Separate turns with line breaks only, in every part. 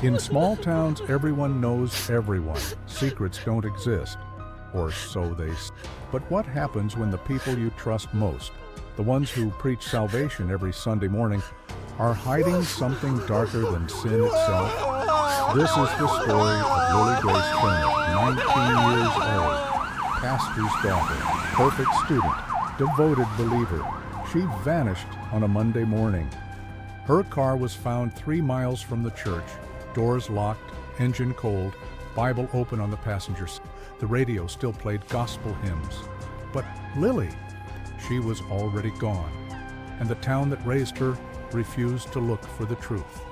In small towns, everyone knows everyone. Secrets don't exist, or so they say. But what happens when the people you trust most, the ones who preach salvation every Sunday morning, are hiding something darker than sin itself? This is the story of Lily Grace Turner, 19 years old, pastor's daughter, perfect student, devoted believer. She vanished on a Monday morning. Her car was found 3 miles from the church, doors locked, engine cold, Bible open on the passenger seat. The radio still played gospel hymns. But Lily, she was already gone, and the town that raised her refused to look for the truth.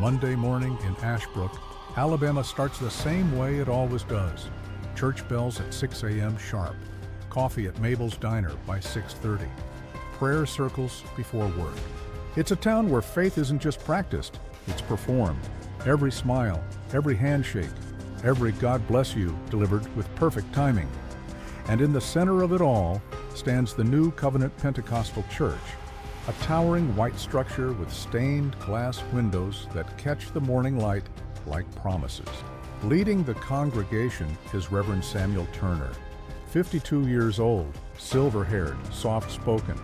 Monday morning in Ashbrook, Alabama starts the same way it always does. Church bells at 6 a.m. sharp. Coffee at Mabel's Diner by 6:30. Prayer circles before work. It's a town where faith isn't just practiced, it's performed. Every smile, every handshake, every God bless you delivered with perfect timing. And in the center of it all stands the New Covenant Pentecostal Church, a towering white structure with stained glass windows that catch the morning light like promises. Leading the congregation is Reverend Samuel Turner, 52 years old, silver-haired, soft-spoken,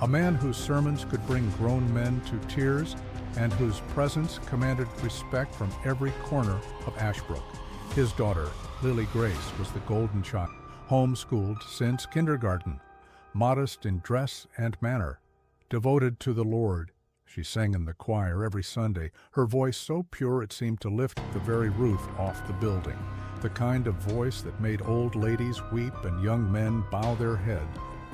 a man whose sermons could bring grown men to tears and whose presence commanded respect from every corner of Ashbrook. His daughter, Lily Grace, was the golden child, homeschooled since kindergarten, modest in dress and manner, devoted to the Lord. She sang in the choir every Sunday, her voice so pure it seemed to lift the very roof off the building, the kind of voice that made old ladies weep and young men bow their head.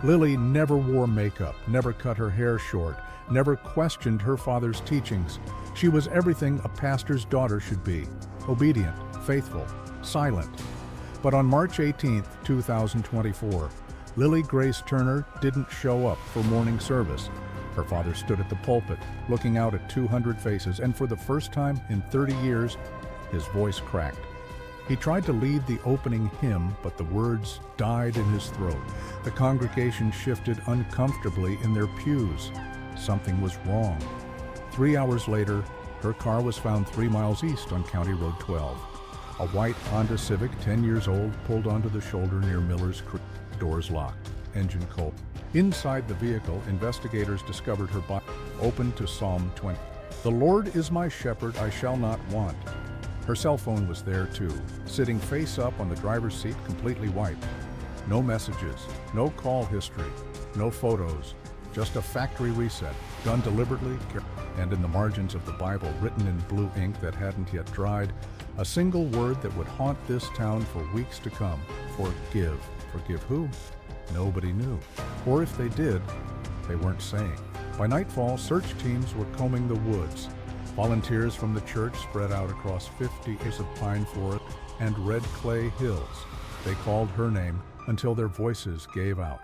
Lily never wore makeup, never cut her hair short, never questioned her father's teachings. She was everything a pastor's daughter should be, obedient, faithful, silent. But on March 18, 2024, Lily Grace Turner didn't show up for morning service. Her father stood at the pulpit, looking out at 200 faces, and for the first time in 30 years, his voice cracked. He tried to lead the opening hymn, but the words died in his throat. The congregation shifted uncomfortably in their pews. Something was wrong. 3 hours later, her car was found 3 miles east on County Road 12. A white Honda Civic, 10 years old, pulled onto the shoulder near Miller's Creek. Doors locked, engine cold. Inside the vehicle, investigators discovered her body, open to Psalm 20. "The Lord is my shepherd, I shall not want." Her cell phone was there too, sitting face up on the driver's seat, completely wiped. No messages, no call history, no photos, just a factory reset, done deliberately, and in the margins of the Bible, written in blue ink that hadn't yet dried, a single word that would haunt this town for weeks to come: forgive. Forgive who? Nobody knew. Or if they did, they weren't saying. By nightfall, search teams were combing the woods. Volunteers from the church spread out across 50 acres of pine forest and red clay hills. They called her name until their voices gave out.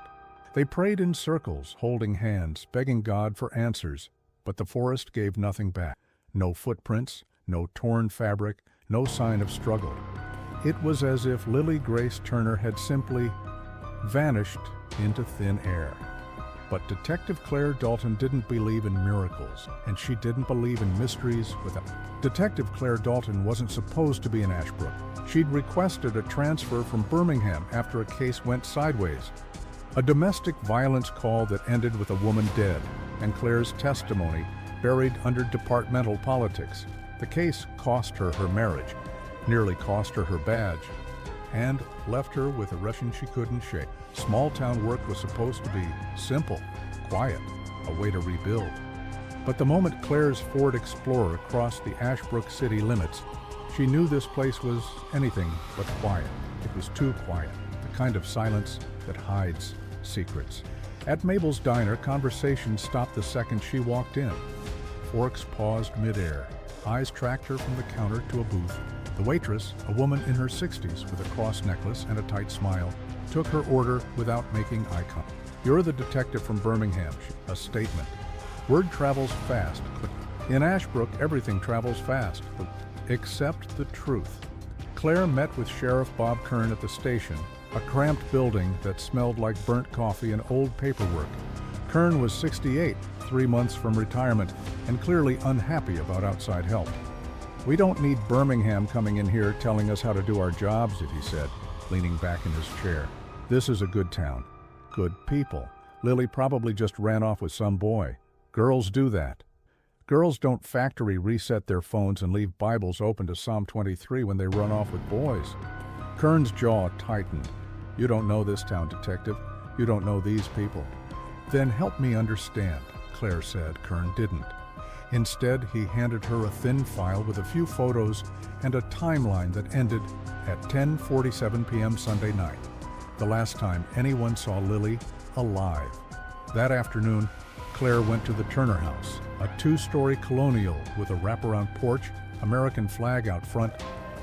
They prayed in circles, holding hands, begging God for answers, but the forest gave nothing back. No footprints, no torn fabric, no sign of struggle. It was as if Lily Grace Turner had simply vanished into thin air. But Detective Claire Dalton didn't believe in miracles, and she didn't believe in mysteries without. Detective Claire Dalton wasn't supposed to be in Ashbrook. She'd requested a transfer from Birmingham after a case went sideways. A domestic violence call that ended with a woman dead, and Claire's testimony buried under departmental politics. The case cost her her marriage, nearly cost her her badge, and left her with a Russian she couldn't shake. Small-town work was supposed to be simple, quiet, a way to rebuild. But the moment Claire's Ford Explorer crossed the Ashbrook city limits, she knew this place was anything but quiet. It was too quiet, the kind of silence that hides secrets. At Mabel's Diner, conversation stopped the second she walked in. Forks paused midair. Eyes tracked her from the counter to a booth. The waitress, a woman in her 60s with a cross necklace and a tight smile, took her order without making eye contact. "You're the detective from Birmingham," a statement. Word travels fast. In Ashbrook, everything travels fast, except the truth. Claire met with Sheriff Bob Kern at the station, a cramped building that smelled like burnt coffee and old paperwork. Kern was 68, 3 months from retirement, and clearly unhappy about outside help. We don't need Birmingham coming in here telling us how to do our jobs, he said, leaning back in his chair. This is a good town. Good people. Lily probably just ran off with some boy. Girls do that. Girls don't factory reset their phones and leave Bibles open to Psalm 23 when they run off with boys. Kern's jaw tightened. You don't know this town, detective. You don't know these people. Then help me understand, Claire said. Kern didn't. Instead, he handed her a thin file with a few photos and a timeline that ended at 10:47 p.m. Sunday night, the last time anyone saw Lily alive. That afternoon, Claire went to the Turner House, a two-story colonial with a wraparound porch, American flag out front,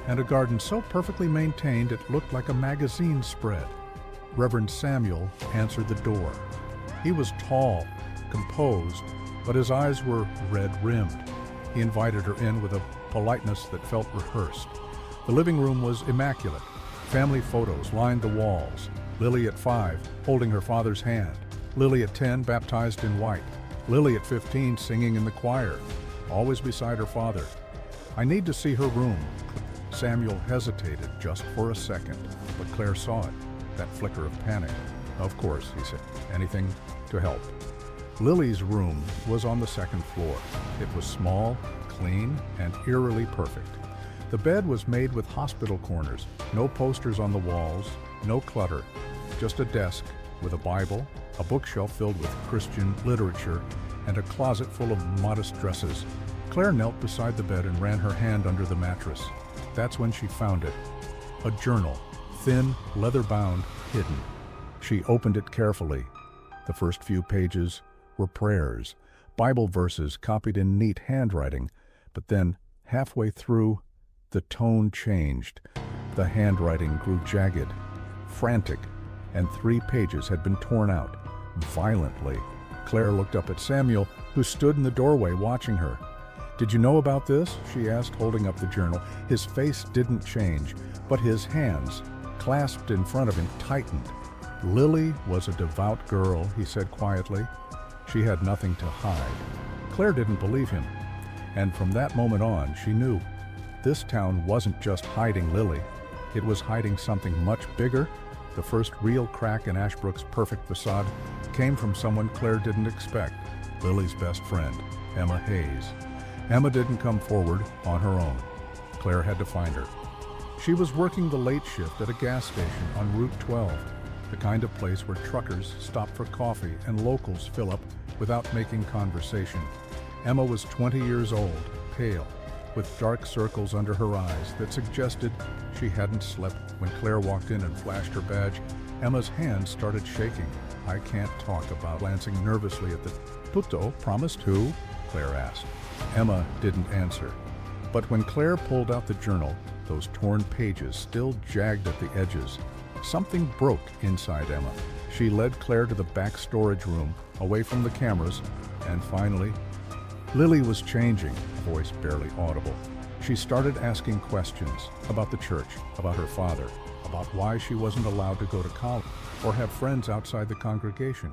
and a garden so perfectly maintained it looked like a magazine spread. Reverend Samuel answered the door. He was tall, composed, but his eyes were red-rimmed. He invited her in with a politeness that felt rehearsed. The living room was immaculate. Family photos lined the walls. Lily at 5, holding her father's hand. Lily at 10, baptized in white. Lily at 15, singing in the choir, always beside her father. I need to see her room. Samuel hesitated just for a second, but Claire saw it, that flicker of panic. Of course, he said, anything to help. Lily's room was on the second floor. It was small, clean, and eerily perfect. The bed was made with hospital corners, no posters on the walls, no clutter, just a desk with a Bible, a bookshelf filled with Christian literature, and a closet full of modest dresses. Claire knelt beside the bed and ran her hand under the mattress. That's when she found it. A journal, thin, leather-bound, hidden. She opened it carefully. The first few pages were prayers, Bible verses copied in neat handwriting, but then, halfway through, the tone changed. The handwriting grew jagged, frantic, and 3 pages had been torn out, violently. Claire looked up at Samuel, who stood in the doorway watching her. "Did you know about this?" she asked, holding up the journal. His face didn't change, but his hands, clasped in front of him, tightened. Lily was a devout girl, he said quietly. She had nothing to hide. Claire didn't believe him, and from that moment on, she knew. This town wasn't just hiding Lily. It was hiding something much bigger. The first real crack in Ashbrook's perfect facade came from someone Claire didn't expect, Lily's best friend, Emma Hayes. Emma didn't come forward on her own. Claire had to find her. She was working the late shift at a gas station on Route 12, the kind of place where truckers stop for coffee and locals fill up without making conversation. Emma was 20 years old, pale, with dark circles under her eyes that suggested she hadn't slept. When Claire walked in and flashed her badge, Emma's hands started shaking. "I can't talk about," glancing nervously at the tutto. "Promised who?" Claire asked. Emma didn't answer. But when Claire pulled out the journal, those torn pages still jagged at the edges. Something broke inside Emma. She led Claire to the back storage room, away from the cameras, and finally, Lily was changing, a voice barely audible. She started asking questions about the church, about her father, about why she wasn't allowed to go to college, or have friends outside the congregation,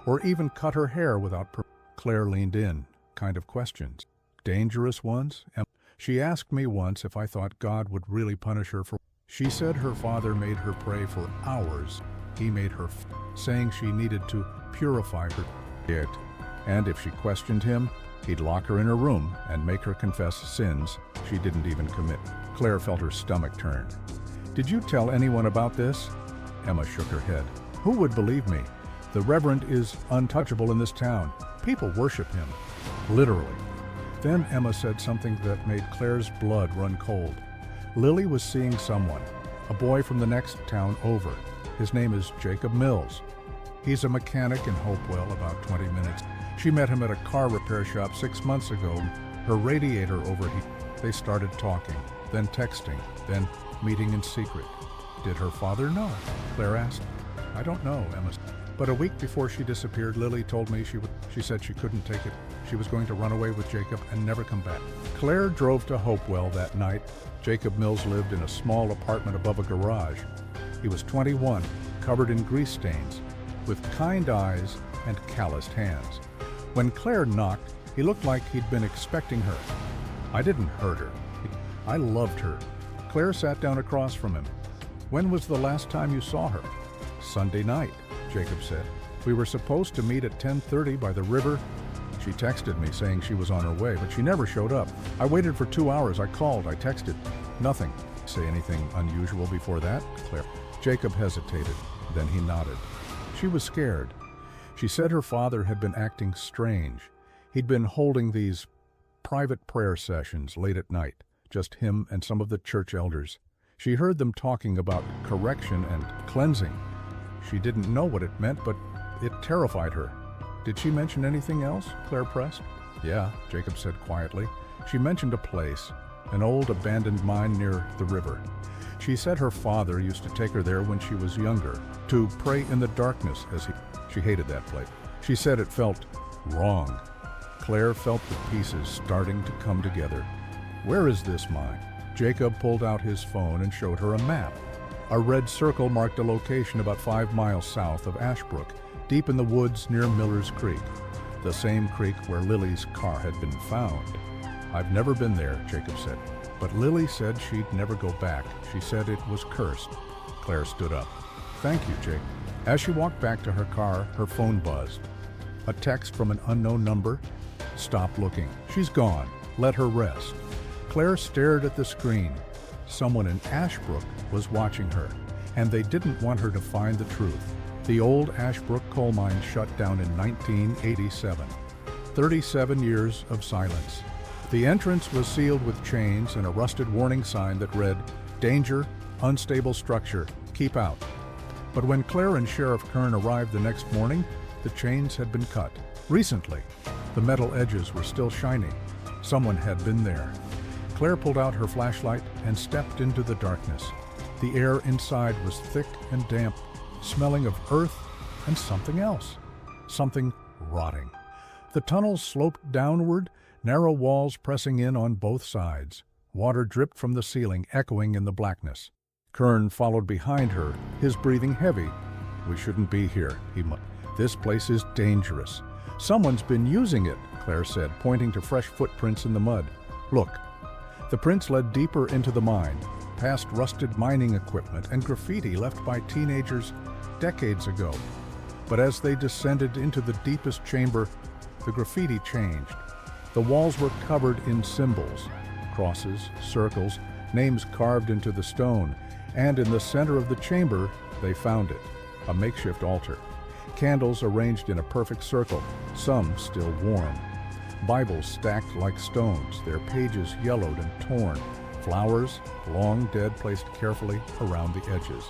or even cut her hair without permission. Claire leaned in, kind of questions. Dangerous ones? She asked me once if I thought God would really punish her for... She said her father made her pray for hours. He made her saying she needed to purify her. And if she questioned him, he'd lock her in her room and make her confess sins she didn't even commit. Claire felt her stomach turn. "Did you tell anyone about this?" Emma shook her head. "Who would believe me? The Reverend is untouchable in this town. People worship him. Literally." Then Emma said something that made Claire's blood run cold. Lily was seeing someone, a boy from the next town over. His name is Jacob Mills. He's a mechanic in Hopewell, about 20 minutes. She met him at a car repair shop 6 months ago. Her radiator overheated. They started talking, then texting, then meeting in secret. Did her father know? Claire asked. "I don't know," Emma said. But a week before she disappeared, Lily told me she said she couldn't take it. She was going to run away with Jacob and never come back. Claire drove to Hopewell that night. Jacob Mills lived in a small apartment above a garage. He was 21, covered in grease stains, with kind eyes and calloused hands. When Claire knocked, he looked like he'd been expecting her. "I didn't hurt her," I loved her. Claire sat down across from him. When was the last time you saw her? Sunday night, Jacob said. We were supposed to meet at 10:30 by the river. She texted me saying she was on her way, but she never showed up. I waited for 2 hours. I called, I texted. Nothing. Say anything unusual before that, Claire? Jacob hesitated. Then he nodded. She was scared. She said her father had been acting strange. He'd been holding these private prayer sessions late at night, just him and some of the church elders. She heard them talking about correction and cleansing. She didn't know what it meant, but it terrified her. Did she mention anything else? Claire pressed. Yeah, Jacob said quietly. She mentioned a place, an old abandoned mine near the river. She said her father used to take her there when she was younger, to pray in the darkness she hated that place. She said it felt wrong. Claire felt the pieces starting to come together. Where is this mine? Jacob pulled out his phone and showed her a map. A red circle marked a location about 5 miles south of Ashbrook, deep in the woods near Miller's Creek, the same creek where Lily's car had been found. I've never been there, Jacob said, but Lily said she'd never go back. She said it was cursed. Claire stood up. Thank you, Jake. As she walked back to her car, her phone buzzed. A text from an unknown number. Stop looking. She's gone. Let her rest. Claire stared at the screen. Someone in Ashbrook was watching her, and they didn't want her to find the truth. The old Ashbrook coal mine shut down in 1987. 37 years of silence. The entrance was sealed with chains and a rusted warning sign that read, "Danger, unstable structure, keep out." But when Claire and Sheriff Kern arrived the next morning, the chains had been cut. Recently, the metal edges were still shiny. Someone had been there. Claire pulled out her flashlight and stepped into the darkness. The air inside was thick and damp, smelling of earth and something else. Something rotting. The tunnels sloped downward, narrow walls pressing in on both sides. Water dripped from the ceiling, echoing in the blackness. Kern followed behind her, his breathing heavy. We shouldn't be here, he muttered. This place is dangerous. Someone's been using it, Claire said, pointing to fresh footprints in the mud. Look. The prints led deeper into the mine, past rusted mining equipment and graffiti left by teenagers decades ago. But as they descended into the deepest chamber, the graffiti changed. The walls were covered in symbols, crosses, circles, names carved into the stone, and in the center of the chamber, they found it, a makeshift altar. Candles arranged in a perfect circle, some still warm. Bibles stacked like stones, their pages yellowed and torn. Flowers, long dead, placed carefully around the edges.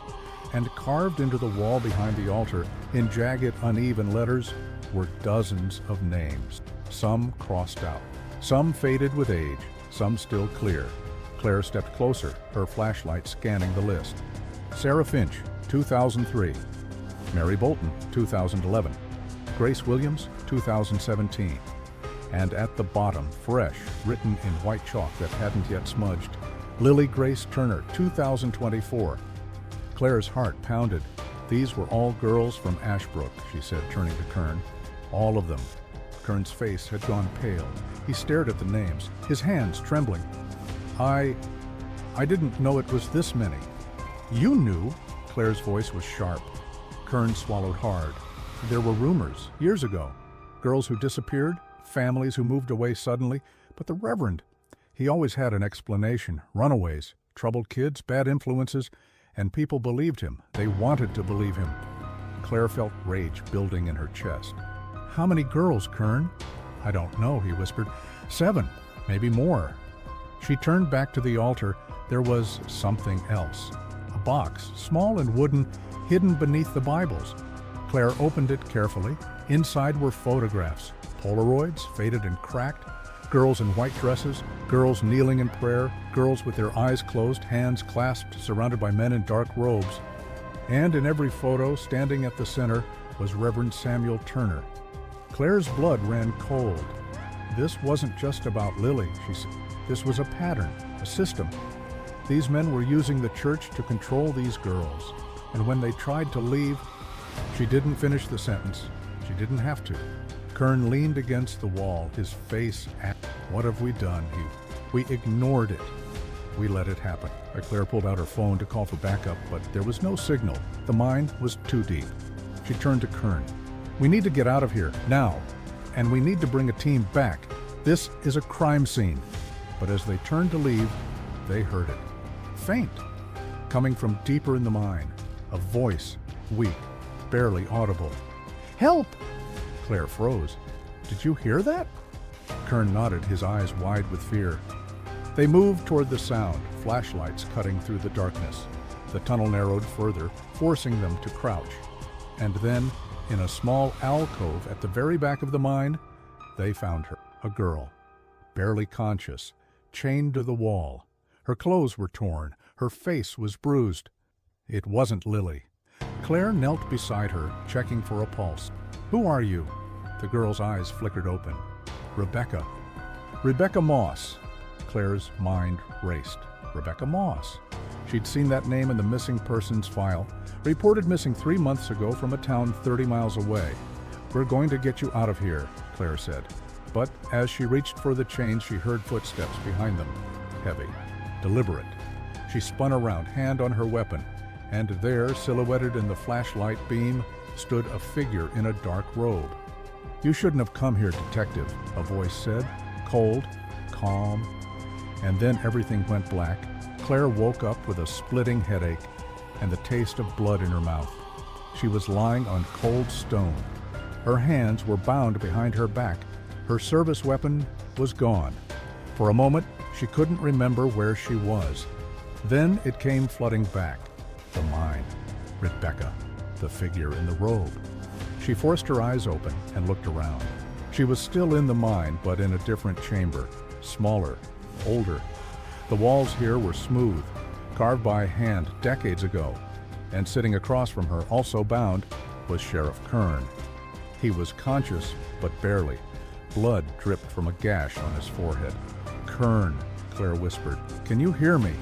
And carved into the wall behind the altar, in jagged, uneven letters, were dozens of names. Some crossed out, some faded with age, some still clear. Claire stepped closer, her flashlight scanning the list. Sarah Finch, 2003. Mary Bolton, 2011. Grace Williams, 2017. And at the bottom, fresh, written in white chalk that hadn't yet smudged, Lily Grace Turner, 2024. Claire's heart pounded. These were all girls from Ashbrook, she said, turning to Kern. All of them. Kern's face had gone pale. He stared at the names, his hands trembling. I didn't know it was this many. You knew. Claire's voice was sharp. Kern swallowed hard. There were rumors, years ago. Girls who disappeared, families who moved away suddenly. But the Reverend, he always had an explanation. Runaways, troubled kids, bad influences, and people believed him. They wanted to believe him. Claire felt rage building in her chest. How many girls, Kern? I don't know, he whispered. 7, maybe more. She turned back to the altar. There was something else. A box, small and wooden, hidden beneath the Bibles. Claire opened it carefully. Inside were photographs, Polaroids, faded and cracked, girls in white dresses, girls kneeling in prayer, girls with their eyes closed, hands clasped, surrounded by men in dark robes. And in every photo, standing at the center, was Reverend Samuel Turner. Claire's blood ran cold. This wasn't just about Lily, she said. This was a pattern, a system. These men were using the church to control these girls. And when they tried to leave, she didn't finish the sentence. She didn't have to. Kern leaned against the wall, his face at, what have we done? We ignored it. We let it happen. Claire pulled out her phone to call for backup, but there was no signal. The mine was too deep. She turned to Kern. We need to get out of here, now. And we need to bring a team back. This is a crime scene. But as they turned to leave, they heard it. Faint. Coming from deeper in the mine. A voice, weak, barely audible. Help! Claire froze. Did you hear that? Kern nodded, his eyes wide with fear. They moved toward the sound, flashlights cutting through the darkness. The tunnel narrowed further, forcing them to crouch. And then, in a small alcove at the very back of the mine, they found her, a girl, barely conscious, chained to the wall. Her clothes were torn, her face was bruised. It wasn't Lily. Claire knelt beside her, checking for a pulse. Who are you? The girl's eyes flickered open. Rebecca. Rebecca Moss. Claire's mind raced. Rebecca Moss. She'd seen that name in the missing persons file, reported missing 3 months ago from a town 30 miles away. We're going to get you out of here, Claire said. But as she reached for the chains, she heard footsteps behind them. Heavy, deliberate. She spun around, hand on her weapon, and there, silhouetted in the flashlight beam, stood a figure in a dark robe. You shouldn't have come here, detective, a voice said, cold, calm. And then everything went black. Claire woke up with a splitting headache and the taste of blood in her mouth. She was lying on cold stone. Her hands were bound behind her back. Her service weapon was gone. For a moment, she couldn't remember where she was. Then it came flooding back. The mine. Rebecca, the figure in the robe. She forced her eyes open and looked around. She was still in the mine, but in a different chamber, smaller, older. The walls here were smooth, carved by hand decades ago, and sitting across from her, also bound, was Sheriff Kern. He was conscious, but barely. Blood dripped from a gash on his forehead. Kern, Claire whispered, can you hear me?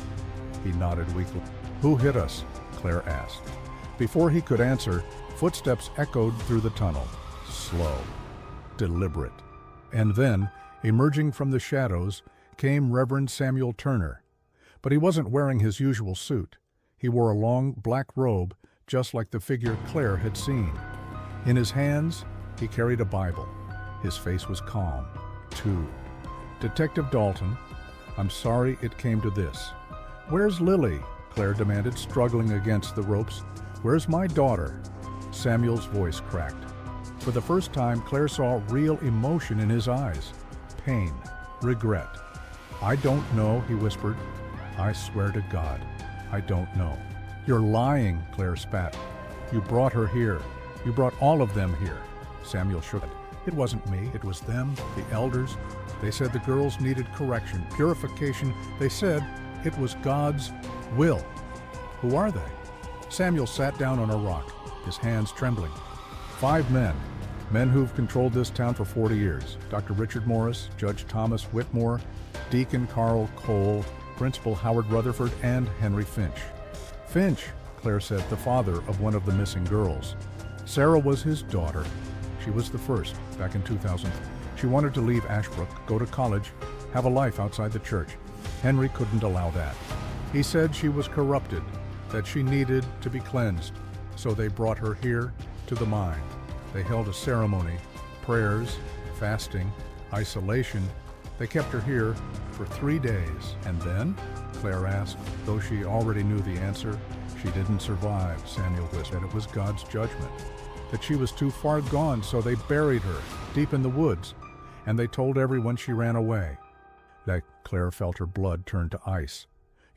He nodded weakly. Who hit us? Claire asked. Before he could answer, footsteps echoed through the tunnel. Slow, deliberate. And then, emerging from the shadows, came Reverend Samuel Turner. But he wasn't wearing his usual suit. He wore a long black robe, just like the figure Claire had seen. In his hands, he carried a Bible. His face was calm, too. Detective Dalton, I'm sorry it came to this. Where's Lily? Claire demanded, struggling against the ropes. Where's my daughter? Samuel's voice cracked. For the first time, Claire saw real emotion in his eyes. Pain, regret. I don't know, he whispered. I swear to God, I don't know. You're lying, Claire spat. You brought her here. You brought all of them here. Samuel shook it. It wasn't me, it was them, the elders. They said the girls needed correction, purification. They said it was God's will. Who are they? Samuel sat down on a rock, his hands trembling. 5 men. Men who've controlled this town for 40 years. Dr. Richard Morris, Judge Thomas Whitmore, Deacon Carl Cole, Principal Howard Rutherford, and Henry Finch. Finch, Claire said, the father of one of the missing girls. Sarah was his daughter. She was the first, back in 2000. She wanted to leave Ashbrook, go to college, have a life outside the church. Henry couldn't allow that. He said she was corrupted, that she needed to be cleansed. So they brought her here to the mine. They held a ceremony, prayers, fasting, isolation. They kept her here for 3 days. And then, Claire asked, though she already knew the answer, she didn't survive, Samuel whispered. It was God's judgment, that she was too far gone, so they buried her deep in the woods, and they told everyone she ran away. That Claire felt her blood turn to ice.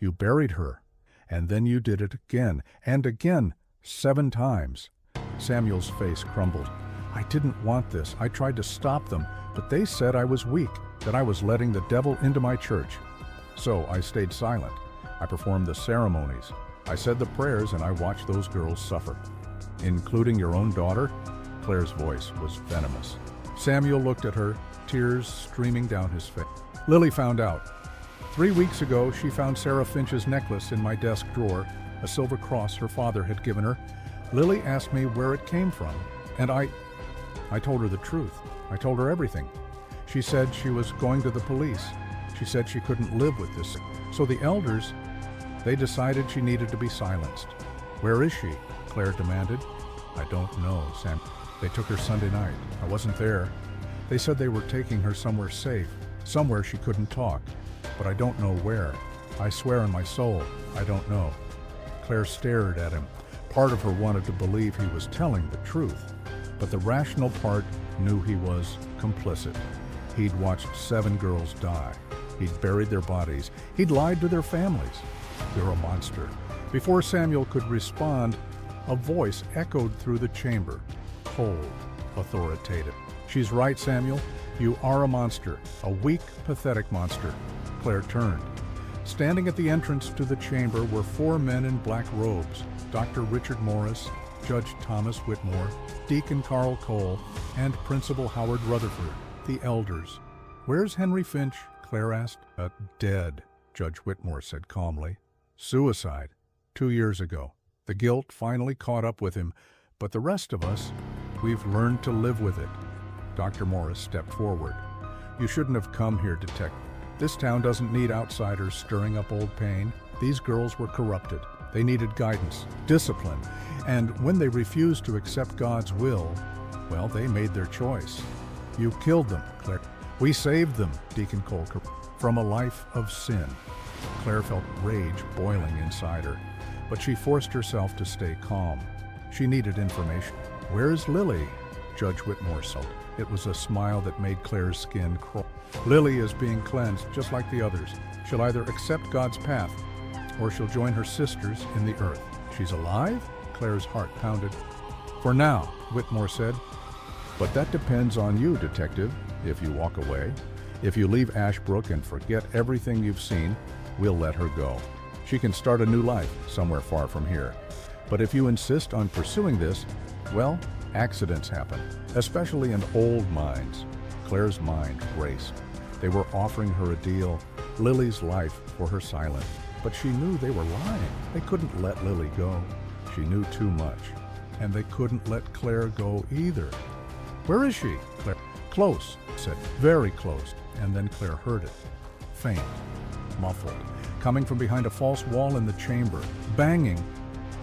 You buried her, and then you did it again, and again, 7 times. Samuel's face crumbled. I didn't want this. I tried to stop them, but they said I was weak, that I was letting the devil into my church. So I stayed silent. I performed the ceremonies. I said the prayers, and I watched those girls suffer. Including your own daughter? Claire's voice was venomous. Samuel looked at her, tears streaming down his face. Lily found out. 3 weeks ago, she found Sarah Finch's necklace in my desk drawer, a silver cross her father had given her. Lily asked me where it came from, and I told her the truth. I told her everything. She said she was going to the police. She said she couldn't live with this. So the elders, they decided she needed to be silenced. "Where is she?" Claire demanded. "I don't know, Sam. They took her Sunday night. I wasn't there. They said they were taking her somewhere safe, somewhere she couldn't talk. But I don't know where. I swear on my soul, I don't know." Claire stared at him. Part of her wanted to believe he was telling the truth, but the rational part knew he was complicit. He'd watched 7 girls die. He'd buried their bodies. He'd lied to their families. "You're a monster." Before Samuel could respond, a voice echoed through the chamber, cold, authoritative. "She's right, Samuel. You are a monster, a weak, pathetic monster." Claire turned. Standing at the entrance to the chamber were 4 men in black robes: Dr. Richard Morris, Judge Thomas Whitmore, Deacon Carl Cole, and Principal Howard Rutherford, the elders. "Where's Henry Finch?" Claire asked. Dead," Judge Whitmore said calmly. "Suicide, 2 years ago. The guilt finally caught up with him, but the rest of us, we've learned to live with it." Dr. Morris stepped forward. "You shouldn't have come here, Detective. This town doesn't need outsiders stirring up old pain. These girls were corrupted. They needed guidance, discipline, and when they refused to accept God's will, well, they made their choice. You killed them, Claire." "We saved them," Deacon Cole, "from a life of sin." Claire felt rage boiling inside her, but she forced herself to stay calm. She needed information. "Where's Lily?" Judge Whitmore said. It was a smile that made Claire's skin crawl. "Lily is being cleansed just like the others. She'll either accept God's path or she'll join her sisters in the earth." "She's alive?" Claire's heart pounded. "For now," Whitmore said. "But that depends on you, Detective. If you walk away, if you leave Ashbrook and forget everything you've seen, we'll let her go. She can start a new life somewhere far from here. But if you insist on pursuing this, well, accidents happen, especially in old mines." Claire's mind raced. They were offering her a deal, Lily's life for her silence. But she knew they were lying. They couldn't let Lily go. She knew too much. And they couldn't let Claire go either. "Where is she?" Claire. "Close," said. "Very close." And then Claire heard it. Faint, muffled, coming from behind a false wall in the chamber, banging,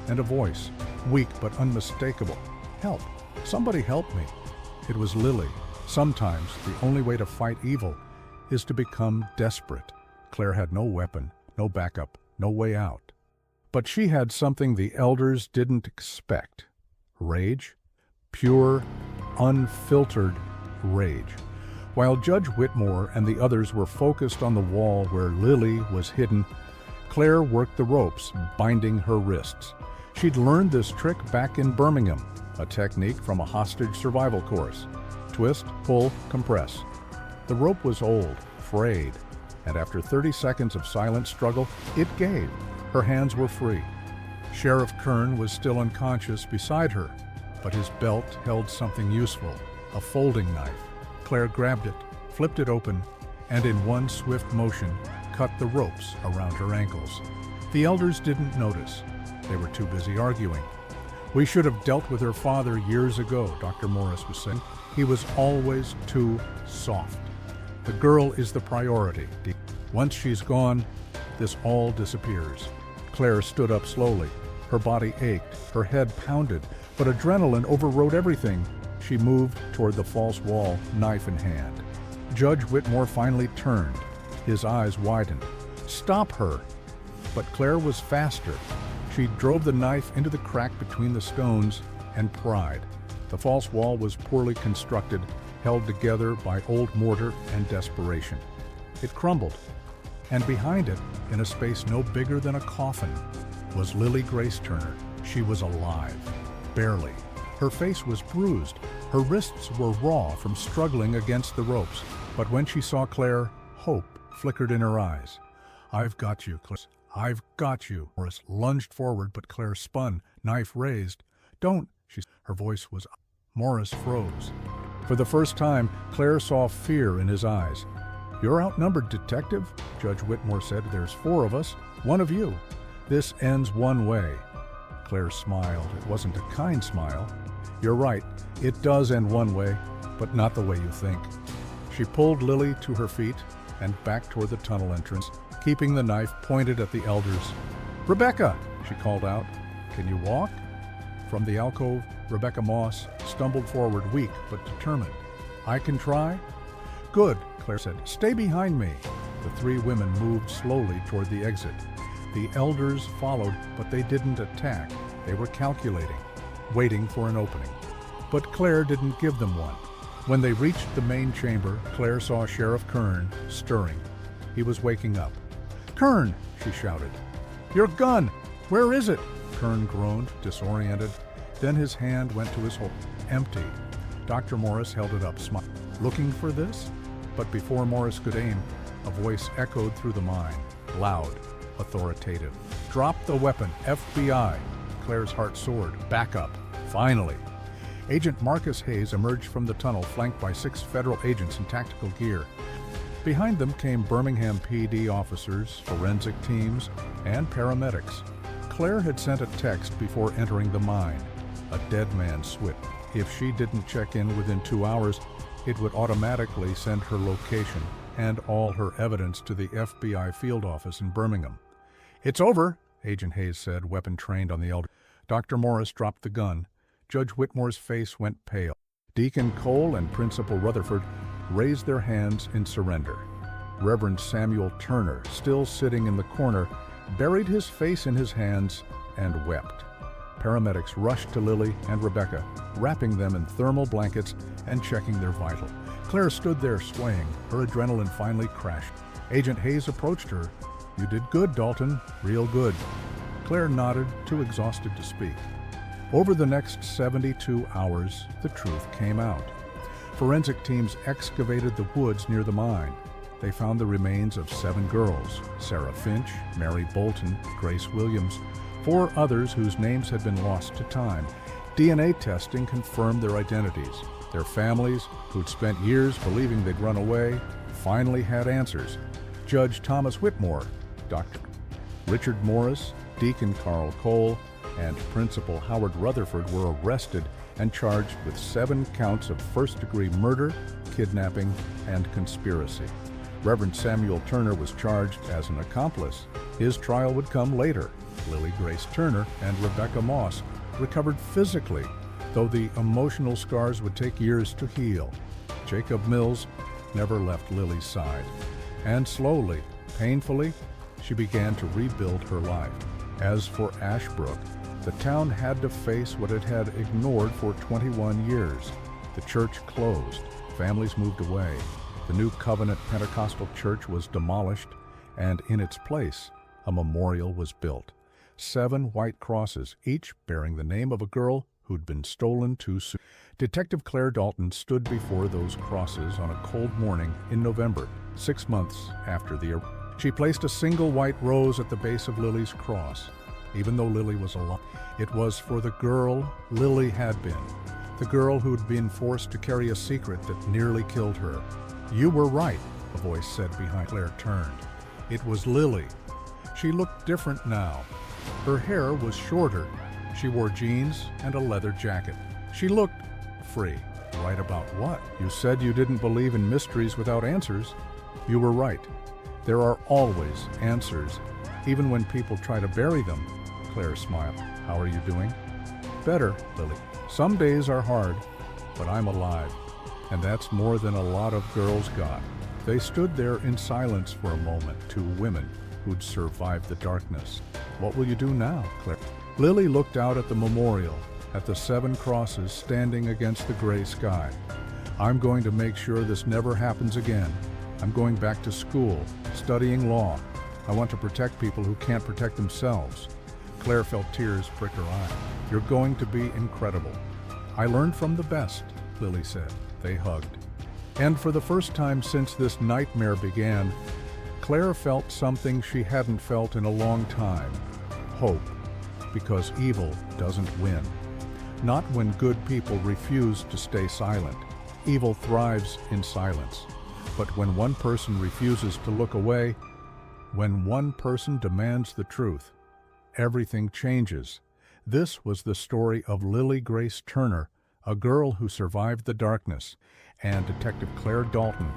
and a voice, weak but unmistakable. "Help! Somebody help me!" It was Lily. Sometimes the only way to fight evil is to become desperate. Claire had no weapon, no backup, no way out. But she had something the elders didn't expect. Rage. Pure, unfiltered rage. While Judge Whitmore and the others were focused on the wall where Lily was hidden, Claire worked the ropes, binding her wrists. She'd learned this trick back in Birmingham, a technique from a hostage survival course. Twist, pull, compress. The rope was old, frayed, and after 30 seconds of silent struggle, it gave. Her hands were free. Sheriff Kern was still unconscious beside her, but his belt held something useful, a folding knife. Claire grabbed it, flipped it open, and in one swift motion, cut the ropes around her ankles. The elders didn't notice. They were too busy arguing. "We should have dealt with her father years ago," Dr. Morris was saying. "He was always too soft. The girl is the priority. Once she's gone, this all disappears." Claire stood up slowly. Her body ached, her head pounded, but adrenaline overrode everything. She moved toward the false wall, knife in hand. Judge Whitmore finally turned. His eyes widened. "Stop her!" But Claire was faster. She drove the knife into the crack between the stones and pried. The false wall was poorly constructed, held together by old mortar and desperation. It crumbled, and behind it, in a space no bigger than a coffin, was Lily Grace Turner. She was alive, barely. Her face was bruised. Her wrists were raw from struggling against the ropes. But when she saw Claire, hope flickered in her eyes. "I've got you, Claire. I've got you." Morris lunged forward, but Claire spun, knife raised. "Don't," she said. Her voice was. Morris froze. For the first time, Claire saw fear in his eyes. "You're outnumbered, Detective," Judge Whitmore said. "There's 4 of us, 1 of you. This ends one way." Claire smiled. It wasn't a kind smile. "You're right. It does end one way, but not the way you think." She pulled Lily to her feet and back toward the tunnel entrance, keeping the knife pointed at the elders. "Rebecca!" she called out. "Can you walk?" From the alcove, Rebecca Moss stumbled forward, weak but determined. "I can try?" "Good," Claire said. "Stay behind me." The three women moved slowly toward the exit. The elders followed, but they didn't attack. They were calculating, waiting for an opening. But Claire didn't give them one. When they reached the main chamber, Claire saw Sheriff Kern stirring. He was waking up. "Kern!" she shouted. "Your gun! Where is it?" Kern groaned, disoriented. Then his hand went to his hole. Empty. Dr. Morris held it up, smiling. "Looking for this?" But before Morris could aim, a voice echoed through the mine, loud, authoritative. "Drop the weapon, FBI!" Claire's heart soared. "Back up!" Finally. Agent Marcus Hayes emerged from the tunnel, flanked by 6 federal agents in tactical gear. Behind them came Birmingham PD officers, forensic teams, and paramedics. Claire had sent a text before entering the mine. A dead man's switch. If she didn't check in within 2 hours, it would automatically send her location and all her evidence to the FBI field office in Birmingham. "It's over," Agent Hayes said, weapon trained on the elder. Dr. Morris dropped the gun. Judge Whitmore's face went pale. Deacon Cole and Principal Rutherford raised their hands in surrender. Reverend Samuel Turner, still sitting in the corner, buried his face in his hands and wept. Paramedics rushed to Lily and Rebecca, wrapping them in thermal blankets and checking their vital. Claire stood there swaying. Her adrenaline finally crashed. Agent Hayes approached her. "You did good, Dalton. Real good." Claire nodded, too exhausted to speak. Over the next 72 hours, the truth came out. Forensic teams excavated the woods near the mine. They found the remains of 7 girls: Sarah Finch, Mary Bolton, Grace Williams, 4 others whose names had been lost to time. DNA testing confirmed their identities. Their families, who'd spent years believing they'd run away, finally had answers. Judge Thomas Whitmore, Dr. Richard Morris, Deacon Carl Cole, and Principal Howard Rutherford were arrested and charged with 7 counts of first-degree murder, kidnapping, and conspiracy. Reverend Samuel Turner was charged as an accomplice. His trial would come later. Lily Grace Turner and Rebecca Moss recovered physically, though the emotional scars would take years to heal. Jacob Mills never left Lily's side. And slowly, painfully, she began to rebuild her life. As for Ashbrook, the town had to face what it had ignored for 21 years. The church closed. Families moved away. The new Covenant Pentecostal church was demolished, and in its place, a memorial was built. 7 white crosses, each bearing the name of a girl who'd been stolen too soon. Detective Claire Dalton stood before those crosses on a cold morning in November, 6 months after the arrest. She placed a single white rose at the base of Lily's cross. Even though Lily was alive, it was for the girl Lily had been, the girl who'd been forced to carry a secret that nearly killed her. "You were right," a voice said behind. Claire turned. It was Lily. She looked different now. Her hair was shorter. She wore jeans and a leather jacket. She looked free. "Right about what? You said you didn't believe in mysteries without answers." "You were right. There are always answers, even when people try to bury them." Claire smiled. "How are you doing?" "Better, Lily. Some days are hard, but I'm alive. And that's more than a lot of girls got." They stood there in silence for a moment, 2 women who'd survived the darkness. "What will you do now, Claire?" Lily looked out at the memorial, at the 7 crosses standing against the gray sky. "I'm going to make sure this never happens again. I'm going back to school, studying law. I want to protect people who can't protect themselves." Claire felt tears prick her eye. "You're going to be incredible." "I learned from the best," Lily said. They hugged. And for the first time since this nightmare began, Claire felt something she hadn't felt in a long time: hope. Because evil doesn't win. Not when good people refuse to stay silent. Evil thrives in silence. But when one person refuses to look away, when one person demands the truth, everything changes. This was the story of Lily Grace Turner, a girl who survived the darkness, and Detective Claire Dalton,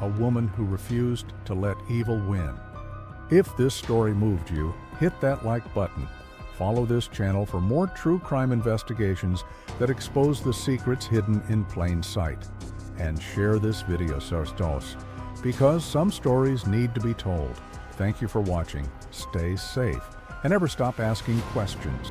a woman who refused to let evil win. If this story moved you, hit that like button. Follow this channel for more true crime investigations that expose the secrets hidden in plain sight. And share this video, because some stories need to be told. Thank you for watching. Stay safe and never stop asking questions.